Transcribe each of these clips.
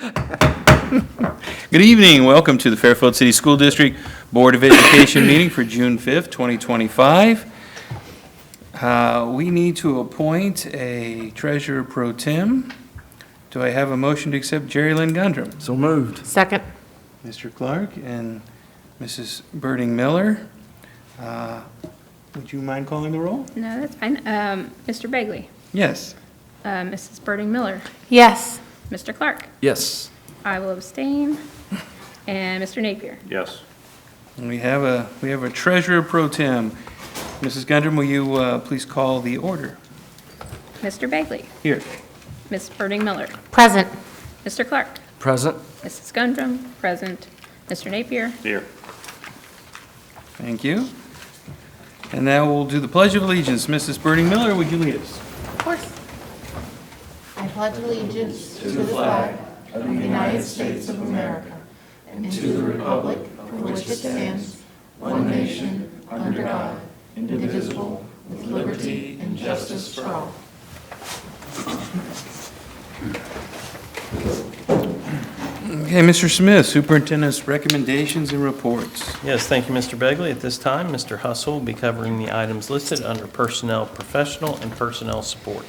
Good evening. Welcome to the Fairfield City School District Board of Education meeting for June 5th, 2025. We need to appoint a treasurer pro tem. Do I have a motion to accept Jerry Lynn Gundrum? So moved. Second. Mr. Clark and Mrs. Birding Miller. Would you mind calling the roll? No, that's fine. Mr. Begley, Yes. Mrs. Birding Miller, Yes. Mr. Clark. Yes. I will abstain. And Mr. Napier. Yes. And we have a treasurer pro tem. Mrs. Gundrum, will you please call the order? Mr. Begley, Here. Ms. Birding Miller, Present. Mr. Clark, Present. Mrs. Gundrum, present. Mr. Napier. Here. Thank you. And now we'll do the Pledge of Allegiance. Mrs. Birding Miller, would you lead us? Of course. I pledge allegiance to the flag of the United States of America and to the republic for which it stands, one nation, under God, indivisible, with liberty and justice for all. Okay, Mr. Smith, Superintendent's recommendations and reports. Yes, thank you, Mr. Begley. At this time, Mr. Hussle will be covering the items listed under Personnel Professional and Personnel Support.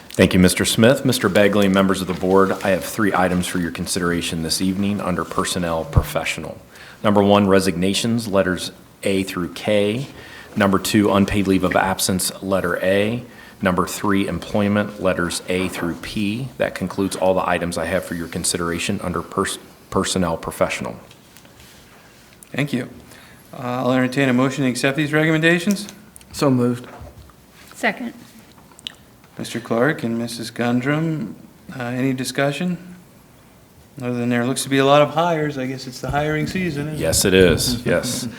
Thank you, Mr. Smith. Mr. Begley, members of the board, I have 3 items for your consideration this evening under Personnel Professional. Number 1, resignations, letters A through K. Number 2, unpaid leave of absence, letter A. Number 3, employment, letters A through P. That concludes all the items I have for your consideration under Personnel Professional. Thank you. I'll entertain a motion to accept these recommendations. So moved. Second. Mr. Clark and Mrs. Gundrum, any discussion? Other than there looks to be a lot of hires, I guess it's the hiring season, isn't it? Yes, it is. Yes.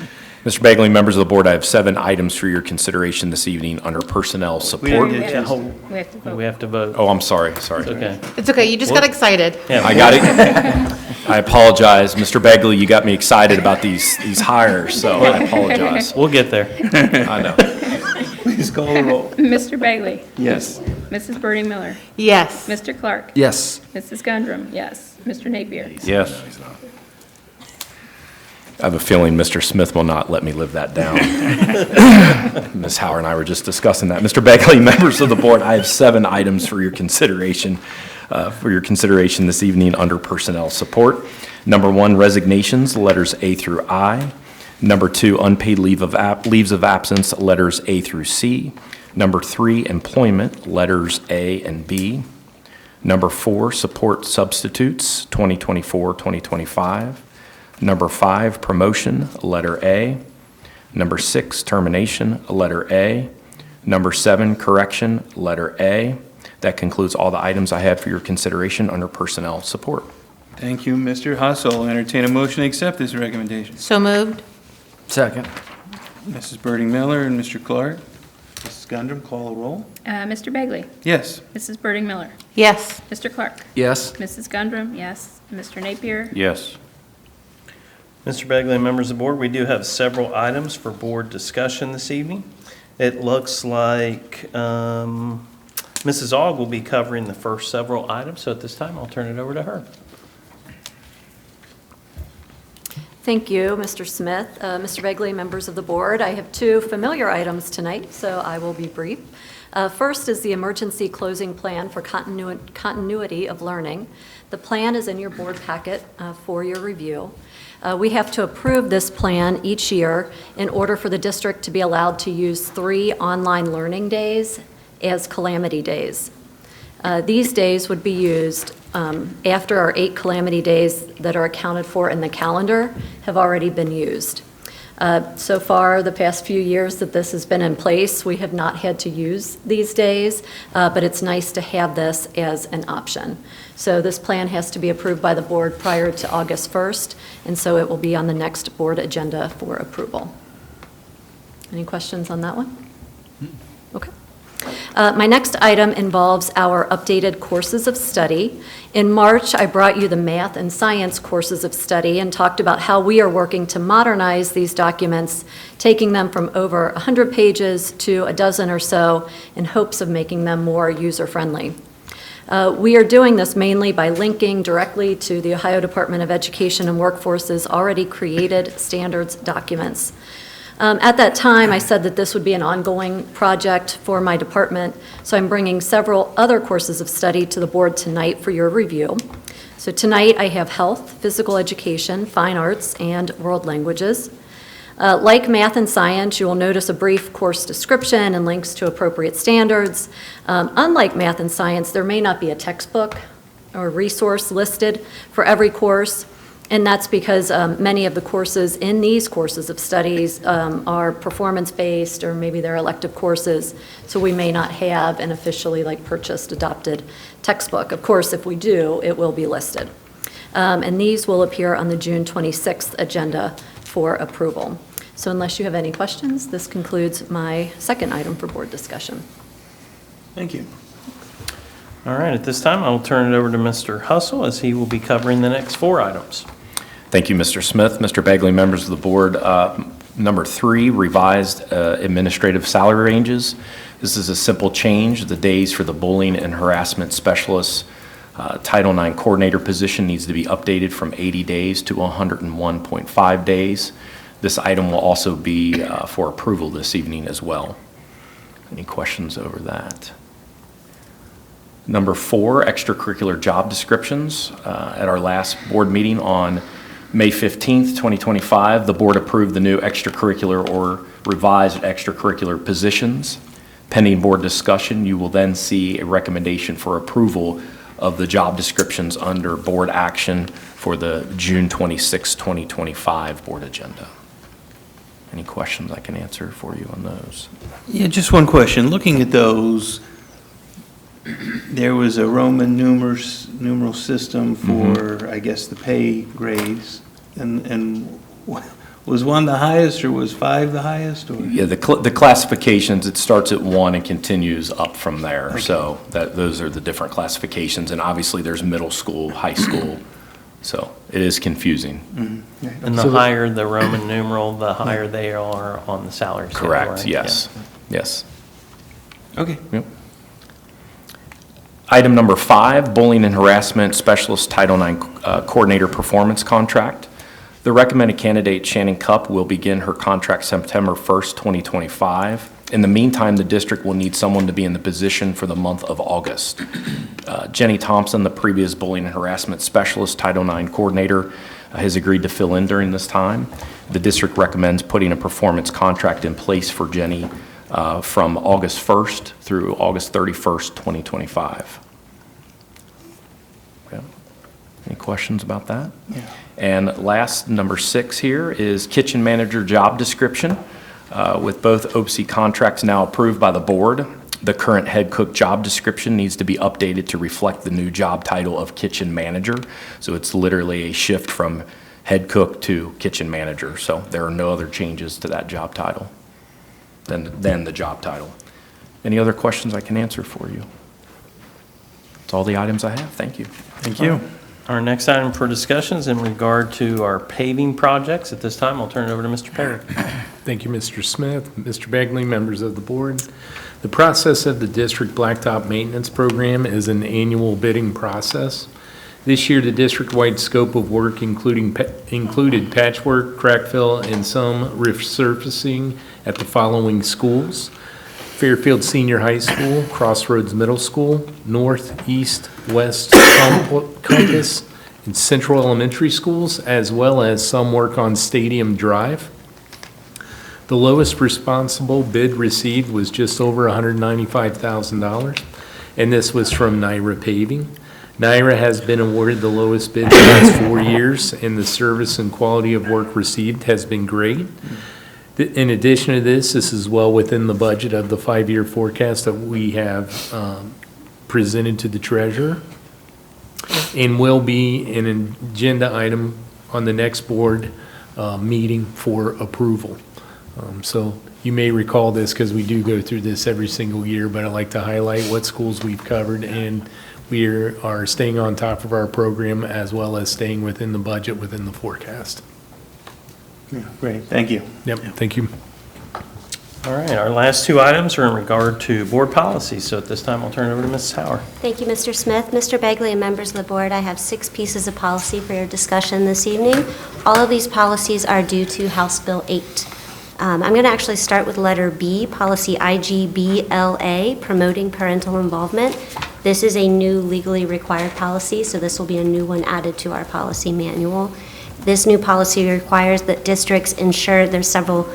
Mr. Begley, members of the board, I have 7 items for your consideration this evening under Personnel We Support. didn't get Yeah, just- hold- We have to vote. We have to vote. Oh, I'm sorry. It's okay. It's okay, you just got excited. Yeah, I got it. I apologize. Mr. Begley, you got me excited about these hires, so I apologize. We'll get there. I know. Please call the roll. Mr. Begley, Yes. Mrs. Birding Miller, Yes. Mr. Clark, Yes. Mrs. Gundrum, yes. Mr. Napier. Yes. I have a feeling Mr. Smith will not let me live that down. Ms. Howard and I were just discussing that. Mr. Begley, members of the board, I have 7 items for your consideration this evening under Personnel Support. Number 1, resignations, letters A through I. Number 2, unpaid leaves of absence, letters A through C. Number 3, employment, letters A and B. Number 4, support substitutes, 2024-2025. Number 5, promotion, letter A. Number 6, termination, letter A. Number 7, correction, letter A. That concludes all the items I had for your consideration under Personnel Support. Thank you, Mr. Hussle. I'll entertain a motion to accept this recommendation. So moved. Second. Mrs. Birding Miller and Mr. Clark. Mrs. Gundrum, call the roll. Mr. Begley, Yes. Mrs. Birding Miller, Yes. Mr. Clark, Yes. Mrs. Gundrum, yes. Mr. Napier. Yes. Mr. Begley and members of the board, we do have several items for board discussion this evening. It looks like Mrs. Aug will be covering the first several items, so at this time, I'll turn it over to her. Thank you, Mr. Smith. Mr. Begley, members of the board, I have 2 familiar items tonight, so I will be brief. First is the emergency closing plan for continuity of learning. The plan is in your board packet for your review. We have to approve this plan each year in order for the district to be allowed to use 3 online learning days as calamity days. These days would be used after our 8 calamity days that are accounted for in the calendar have already been used. So far, the past few years that this has been in place, we have not had to use these days, but it's nice to have this as an option. So this plan has to be approved by the board prior to August 1st, and so it will be on the next board agenda for approval. Any questions on that one? Okay. My next item involves our updated courses of study. In March, I brought you the math and science courses of study and talked about how we are working to modernize these documents, taking them from over 100 pages to a dozen or so in hopes of making them more user-friendly. We are doing this mainly by linking directly to the Ohio Department of Education and Workforce's already created standards documents. At that time, I said that this would be an ongoing project for my department, so I'm bringing several other courses of study to the board tonight for your review. So tonight, I have health, physical education, fine arts, and world languages. Like math and science, you will notice a brief course description and links to appropriate standards. Unlike math and science, there may not be a textbook or resource listed for every course. And that's because many of the courses in these courses of studies are performance-based, or maybe they're elective courses, so we may not have an officially purchased, adopted textbook. Of course, if we do, it will be listed. And these will appear on the June 26th agenda for approval. So unless you have any questions, this concludes my second item for board discussion. Thank you. All right, at this time, I will turn it over to Mr. Hustle as he will be covering the next 4 items. Thank you, Mr. Smith. Mr. Begley, members of the board. Number 3, revised administrative salary ranges. This is a simple change. The days for the bullying and harassment specialist Title IX coordinator position needs to be updated from 80 days to 101.5 days. This item will also be for approval this evening as well. Any questions over that? Number 4, extracurricular job descriptions. At our last board meeting on May 15th, 2025, the board approved the new extracurricular or revised extracurricular positions. Pending board discussion, you will then see a recommendation for approval of the job descriptions under board action for the June 26, 2025 board agenda. Any questions I can answer for you on those? Yeah, just one question. Looking at those, there was a Roman numeral system for, I guess, the pay grades, and was 1 the highest, or was 5 the highest? Or? Yeah, the classifications, it starts at 1 and continues up from there. Okay. So those are the different classifications, and obviously there's middle school, high school, so it is confusing. Mm-hmm. Right. And the higher the Roman numeral, the higher they are on the salary scale. Correct, right? yes, yes. Okay. Yep. Item number 5, bullying and harassment specialist Title IX coordinator performance contract. The recommended candidate, Shannon Cupp, will begin her contract September 1st, 2025. In the meantime, the district will need someone to be in the position for the month of August. Jenny Thompson, the previous bullying and harassment specialist, Title IX coordinator, has agreed to fill in during this time. The district recommends putting a performance contract in place for Jenny from August 1st through August 31st, 2025. Okay. Any questions about that? Yeah. And last, number 6 here is kitchen manager job description. With both OPC contracts now approved by the board, the current head cook job description needs to be updated to reflect the new job title of kitchen manager. So it's literally a shift from head cook to kitchen manager. So there are no other changes to that job title than the job title. Any other questions I can answer for you? That's all the items I have. Thank you. Thank you. Our next item for discussion is in regard to our paving projects. At this time, I'll turn it over to Mr. Perry. Thank you, Mr. Smith, Mr. Begley, members of the board. The process of the district blacktop maintenance program is an annual bidding process. This year, the district-wide scope of work included patchwork, crack fill, and some resurfacing at the following schools: Fairfield Senior High School, Crossroads Middle School, North, East, West Compass, and Central Elementary Schools, as well as some work on Stadium Drive. The lowest responsible bid received was just over $195,000, and this was from Naira Paving. Naira has been awarded the lowest bid the last 4 years, and the service and quality of work received has been great. In addition to this is well within the budget of the 5-year forecast that we have presented to the treasurer, and will be an agenda item on the next board meeting for approval. So you may recall this because we do go through this every single year, but I'd like to highlight what schools we've covered, and we are staying on top of our program as well as staying within the budget, within the forecast. Yeah, great. Thank you. Yep, thank you. All right, our last two items are in regard to board policies, so at this time, I'll turn it over to Mrs. Hauer. Thank you, Mr. Smith. Mr. Begley and members of the board, I have 6 pieces of policy for your discussion this evening. All of these policies are due to House Bill 8. I'm going to actually start with letter B, policy IGBLA, promoting parental involvement. This is a new legally required policy, so this will be a new one added to our policy manual. This new policy requires that districts ensure there's several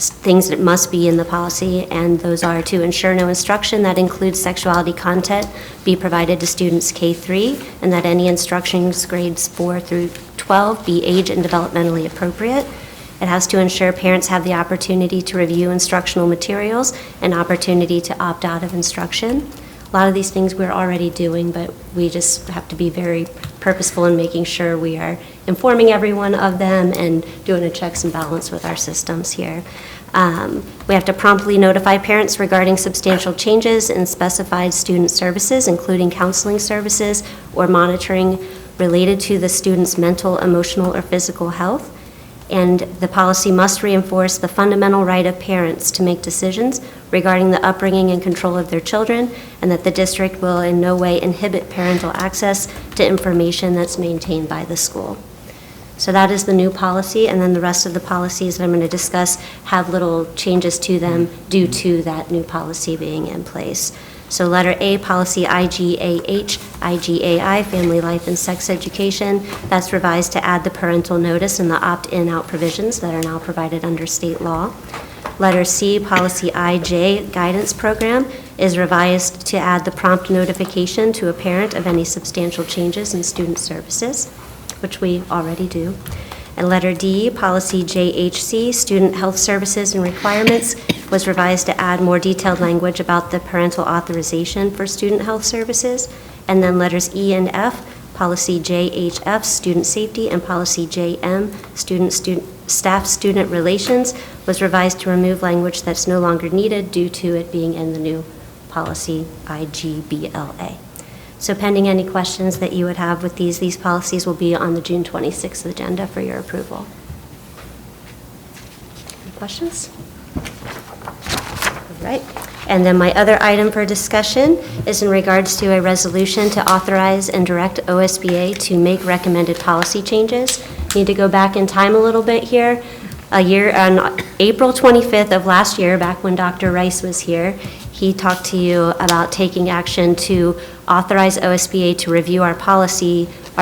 things that must be in the policy, and those are to ensure no instruction that includes sexuality content be provided to students K-3, and that any instructions grades 4 through 12 be age and developmentally appropriate. It has to ensure parents have the opportunity to review instructional materials and opportunity to opt out of instruction. A lot of these things we're already doing, but we just have to be very purposeful in making sure we are informing everyone of them and doing a checks and balance with our systems here. We have to promptly notify parents regarding substantial changes in specified student services, including counseling services or monitoring related to the student's mental, emotional, or physical health. And the policy must reinforce the fundamental right of parents to make decisions regarding the upbringing and control of their children, and that the district will in no way inhibit parental access to information that's maintained by the school. So that is the new policy, and then the rest of the policies that I'm going to discuss have little changes to them due to that new policy being in place. So letter A, policy IGAH, IGAI, family life and sex education, that's revised to add the parental notice and the opt-in out provisions that are now provided under state law. Letter C, policy IJ, guidance program, is revised to add the prompt notification to a parent of any substantial changes in student services, which we already do. And letter D, policy JHC, student health services and requirements, was revised to add more detailed language about the parental authorization for student health services. And then letters E and F, policy JHF, student safety, and policy JM, staff-student relations, was revised to remove language that's no longer needed due to it being in the new policy IGBLA. So pending any questions that you would have with these policies will be on the June 26th agenda for your approval. Any questions? All right. And then my other item for discussion is in regards to a resolution to authorize and direct OSBA to make recommended policy changes. Need to go back in time a little bit here. On April 25th of last year, back when Dr. Rice was here, he talked to you about taking action to authorize OSBA to review our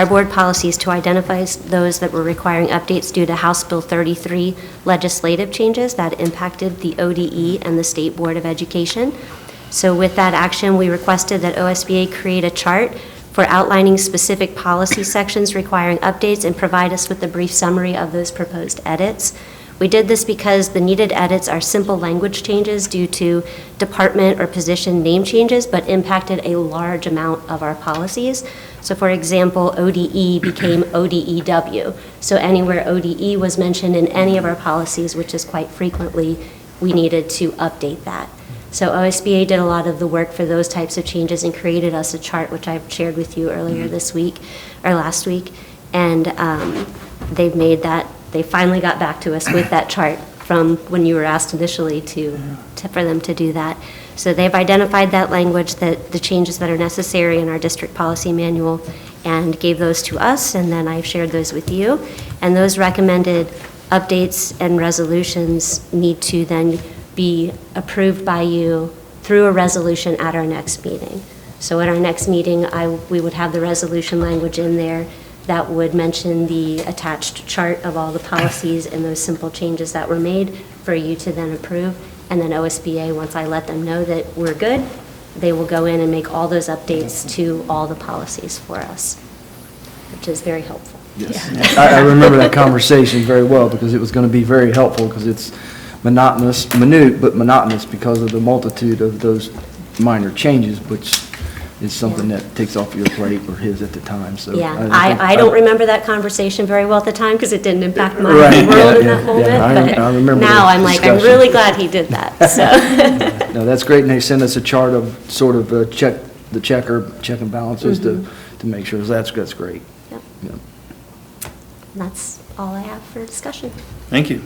board policies to identify those that were requiring updates due to House Bill 33 legislative changes that impacted the ODE and the State Board of Education. So with that action, we requested that OSBA create a chart for outlining specific policy sections requiring updates and provide us with a brief summary of those proposed edits. We did this because the needed edits are simple language changes due to department or position name changes, but impacted a large amount of our policies. So for example, ODE became ODEW. So anywhere ODE was mentioned in any of our policies, which is quite frequently, we needed to update that. So OSBA did a lot of the work for those types of changes and created us a chart, which I've shared with you earlier this week, or last week. And they've made that. They finally got back to us with that chart from when you were asked initially for them to do that. So they've identified that language, that the changes that are necessary in our district policy manual, and gave those to us, and then I've shared those with you. And those recommended updates and resolutions need to then be approved by you through a resolution at our next meeting. So at our next meeting, we would have the resolution language in there that would mention the attached chart of all the policies and those simple changes that were made for you to then approve. And then OSBA, once I let them know that we're good, they will go in and make all those updates to all the policies for us, which is very helpful. Yes. I remember that conversation very well because it was going to be very helpful because it's minute, but monotonous because of the multitude of those minor changes, which is something that takes off your plate or his at the time. So yeah, I don't remember that conversation very well at the time because it didn't impact my right, world in yeah, that moment. yeah. But I remember now the I'm like, I'm discussion. really glad he did that. So. No, that's great, and they send us a chart of sort of check and balances to make sure. So that's great. Yep. Yeah. And that's all I have for discussion. Thank you.